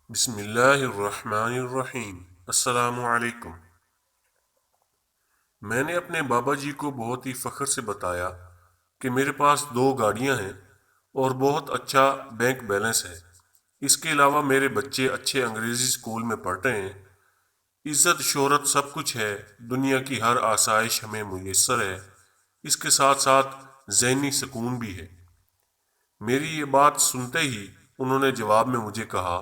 بسم اللہ الرحمن الرحیم۔ السلام علیکم۔ میں نے اپنے بابا جی کو بہت ہی فخر سے بتایا کہ میرے پاس 2 گاڑیاں ہیں اور بہت اچھا بینک بیلنس ہے۔ اس کے علاوہ میرے بچے اچھے انگریزی اسکول میں پڑھ رہے ہیں۔ عزت شہرت سب کچھ ہے، دنیا کی ہر آسائش ہمیں میسر ہے، اس کے ساتھ ساتھ ذہنی سکون بھی ہے۔ میری یہ بات سنتے ہی انہوں نے جواب میں مجھے کہا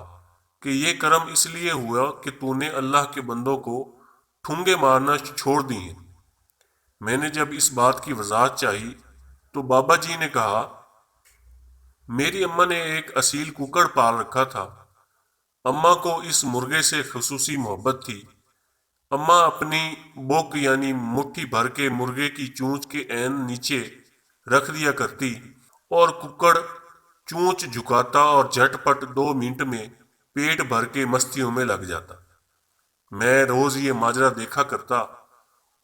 کہ یہ کرم اس لیے ہوا کہ تو نے اللہ کے بندوں کو ٹھونگے مارنا چھوڑ دی ہیں۔ میں نے جب اس بات کی وضاحت چاہی تو بابا جی نے کہا، میری اماں نے ایک اصیل ککڑ پال رکھا تھا۔ اماں کو اس مرغے سے خصوصی محبت تھی۔ اماں اپنی بوک یعنی مٹھی بھر کے مرغے کی چونچ کے عین نیچے رکھ دیا کرتی اور ککڑ چونچ جھکاتا اور جھٹ پٹ 2 منٹ میں پیٹ بھر کے مستیوں میں لگ جاتا۔ میں روز یہ ماجرا دیکھا کرتا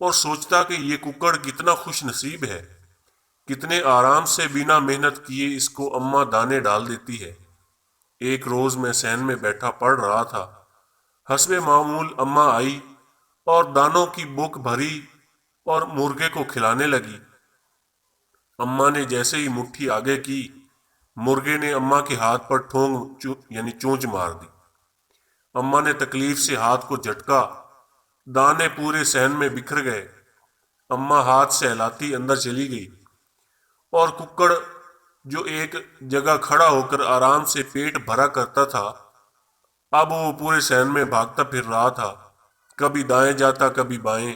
اور سوچتا کہ یہ ککڑ کتنا خوش نصیب ہے، کتنے آرام سے بنا محنت کیے اس کو اماں دانے ڈال دیتی ہے۔ ایک روز میں صحن میں بیٹھا پڑھ رہا تھا، حسب معمول اماں آئی اور دانوں کی بوک بھری اور مرغے کو کھلانے لگی۔ اماں نے جیسے ہی مٹھی آگے کی، مرغے نے اماں کے ہاتھ پر یعنی چونچ مار دی۔ اماں نے تکلیف سے ہاتھ کو جھٹکا، دانے پورے صحن میں بکھر گئے۔ اماں ہاتھ سہلاتی اندر چلی گئی اور ککڑ جو ایک جگہ کھڑا ہو کر آرام سے پیٹ بھرا کرتا تھا، اب وہ پورے صحن میں بھاگتا پھر رہا تھا، کبھی دائیں جاتا کبھی بائیں،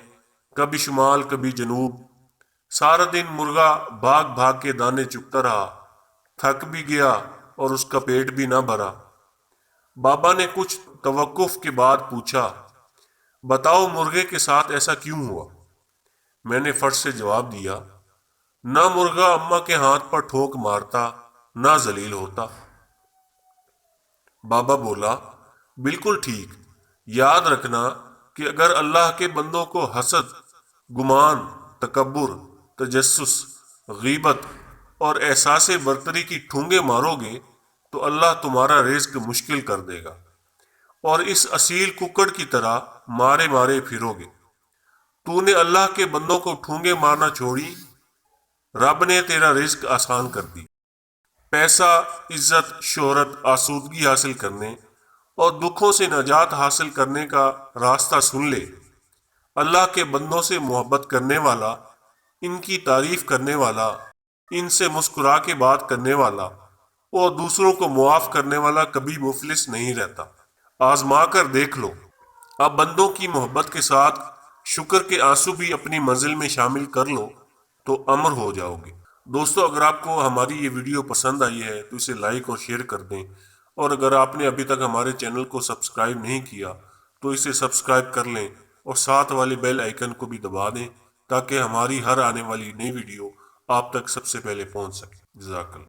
کبھی شمال کبھی جنوب۔ سارا دن مرغا بھاگ بھاگ کے دانے چگتا رہا، تھک بھی گیا اور اس کا پیٹ بھی نہ بھرا۔ بابا نے کچھ توقف کے بعد پوچھا، بتاؤ مرغے کے ساتھ ایسا کیوں ہوا؟ میں نے فٹ سے جواب دیا، نہ مرغا اماں کے ہاتھ پر ٹھوک مارتا، نہ ذلیل ہوتا۔ بابا بولا، بالکل ٹھیک۔ یاد رکھنا کہ اگر اللہ کے بندوں کو حسد، گمان، تکبر، تجسس، غیبت اور احساس برتری کی ٹھونگے مارو گے تو اللہ تمہارا رزق مشکل کر دے گا اور اس اصیل ککڑ کی طرح مارے مارے پھرو گے۔ تو نے اللہ کے بندوں کو ٹھونگے مارنا چھوڑی، رب نے تیرا رزق آسان کر دی۔ پیسہ، عزت، شہرت، آسودگی حاصل کرنے اور دکھوں سے نجات حاصل کرنے کا راستہ سن لے۔ اللہ کے بندوں سے محبت کرنے والا، ان کی تعریف کرنے والا، ان سے مسکرا کے بات کرنے والا اور دوسروں کو معاف کرنے والا کبھی مفلس نہیں رہتا۔ آزما کر دیکھ لو۔ اب بندوں کی محبت کے ساتھ شکر کے آنسو بھی اپنی منزل میں شامل کر لو تو امر ہو جاؤ گے۔ دوستو، اگر آپ کو ہماری یہ ویڈیو پسند آئی ہے تو اسے لائک اور شیئر کر دیں، اور اگر آپ نے ابھی تک ہمارے چینل کو سبسکرائب نہیں کیا تو اسے سبسکرائب کر لیں اور ساتھ والے بیل آئیکن کو بھی دبا دیں تاکہ ہماری ہر آنے والی نئی ویڈیو آپ تک سب سے پہلے پہنچ سکے۔ جزاک اللہ۔